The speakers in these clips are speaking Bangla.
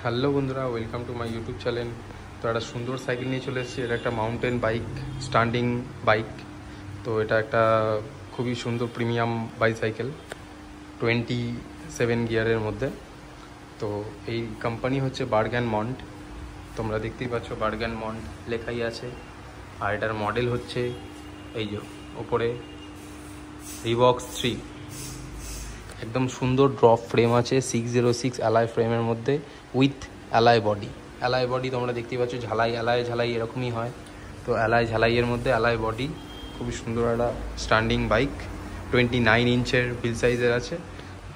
হ্যালো বন্ধুরা, welcome to my YouTube channel. তো একটা সুন্দর সাইকেল নিয়ে চলে এসেছি। এটা একটা মাউন্টেন বাইক, স্ট্যান্ডিং বাইক। তো এটা একটা খুবই সুন্দর প্রিমিয়াম বাইসাইকেল, 27 গিয়ারের মধ্যে। তো এই কোম্পানি হচ্ছে বার্গ অ্যান্ড মন্ট। তোমরা দেখতেই পাচ্ছ বার্গ অ্যান্ড মন্ট লেখাই আছে। আর এটার মডেল হচ্ছে এই যে ওপরে রিবক্স 3। একদম সুন্দর ড্রপ ফ্রেম আছে, 606 অ্যালয় ফ্রেমের মধ্যে উইথ অ্যালয় বডি। তোমরা দেখতেই পাচ্ছ ঝালাই এরকমই হয়। তো ঝালাইয়ের মধ্যে অ্যালয় বডি, খুবই সুন্দর একটা স্ট্যান্ডিং বাইক। 29 ইঞ্চের হুইল সাইজের আছে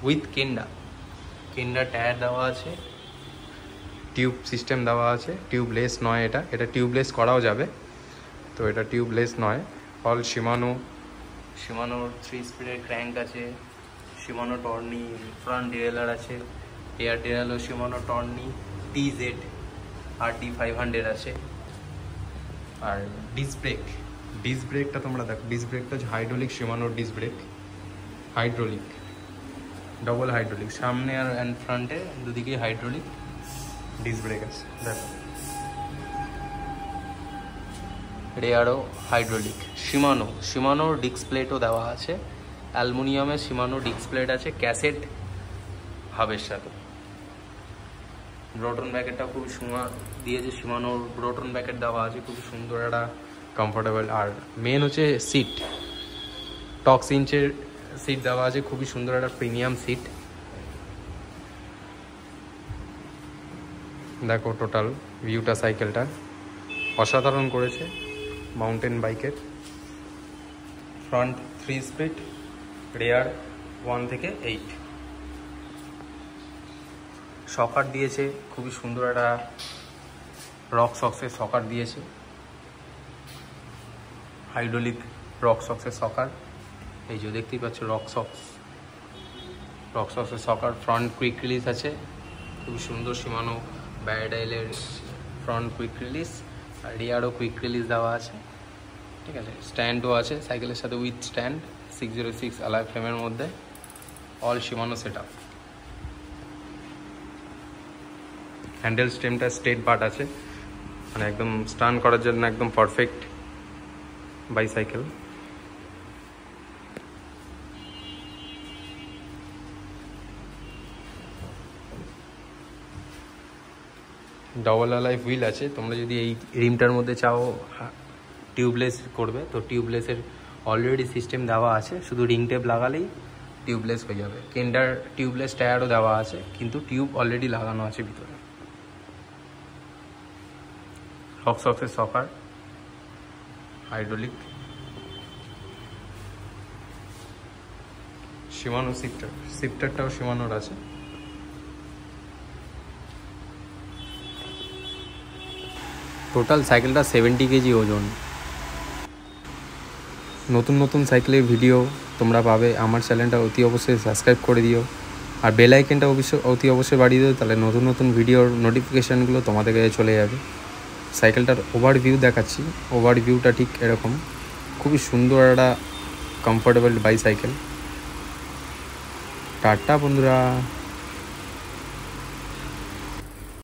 উইথ কেন্ডা টায়ার দেওয়া আছে, টিউব সিস্টেম দেওয়া আছে। টিউবলেস নয়, এটা টিউবলেস করাও যাবে। তো এটা টিউবলেস নয়, অল শিমানোর 3 স্পিডের ক্র্যাঙ্ক আছে। শিমানো টর্নি ফ্রন্ট ডিরেলার আছে, এয়ার ডিরেলও শিমানো টর্নি TZ RT500 আছে। আর ডিস্ক ব্রেকটা তোমরা দেখো, ডিস্ক ব্রেকটা হচ্ছে হাইড্রোলিক শিমানোর ডিস্ক ব্রেক, ডবল হাইড্রোলিক, সামনে আর অ্যান্ড ফ্রন্টে দুদিকেই হাইড্রোলিক ডিস্ক ব্রেক আছে। দেখো রেয়ারও হাইড্রোলিক। শিমানোর ডিস্ক প্লেটও দেওয়া আছে, অ্যালুমিনিয়ামের শিমানো ডিস্ক প্লেট আছে ক্যাসেট হাবের সাথে। ব্রটন ব্যাকেটটা খুব সুন্দর দিয়েছে, শিমানোর ব্রটন ব্যাকেট দেওয়া আছে, খুব সুন্দর একটা কমফোর্টেবল। আর মেন হচ্ছে সিট, টক্স ইঞ্চের সিট দেওয়া আছে, খুবই সুন্দর একটা প্রিমিয়াম সিট। দেখো টোটাল ভিউটা সাইকেলটা অসাধারণ করেছে মাউন্টেন বাইকের। ফ্রন্ট 3 স্পিড, রেয়ার 1 থেকে 8। সকার দিয়েছে, খুবই সুন্দর একটা রক সক্সের সকার দিয়েছে, হাইড্রোলিক রক সক্সের সকার। এই যে দেখতেই পাচ্ছ রক সক্সের সকার। ফ্রন্ট কুইক রিলিজ আছে, খুবই সুন্দর শিমানো ব্যারাডাইলের ফ্রন্ট কুইক রিলিজ। আর রিয়ারও কুইক রিলিজ দেওয়া আছে, ঠিক আছে। স্ট্যান্ডও আছে সাইকেলের সাথে উইথ স্ট্যান্ড, 606 অ্যালয় ফ্রেমের মধ্যে, all Shimano set up. Handle স্টেমটা স্ট্রেট বাট আছে, মানে একদম স্টান করার জন্য একদম perfect bicycle. Double alloy wheel আছে। তোমরা যদি এই রিমটার মধ্যে চাও টিউবলেস করবে, তো টিউবলেসের অলরেডি সিস্টেম দেওয়া আছে, শুধু রিং টেপ লাগালেই টিউবলেস হয়ে যাবে। কেন্ডার টিউবলেস টায়ারও দেওয়া আছে, কিন্তু টিউব অলরেডি লাগানো আছে ভিতরে। রক সক্সের সকার, হাইড্রোলিক, শিমানো শিফটারটাও শিমানোর আছে। টোটাল সাইকেলটা 70 কেজি ওজন। নতুন সাইকেলের ভিডিও তোমরা পাবে। আমার চ্যানেলটা অতি অবশ্যই সাবস্ক্রাইব করে দিও, আর বেল আইকনটা অতি অবশ্যই বাড়িয়ে দিও, তাহলে নতুন ভিডিওর নোটিফিকেশানগুলো তোমাদের কাছে চলে যাবে। সাইকেলটার ওভারভিউ দেখাচ্ছি। ওভারভিউটা ঠিক এরকম, খুবই সুন্দর একটা কমফোর্টেবল বাইসাইকেল। টাটা বন্ধুরা।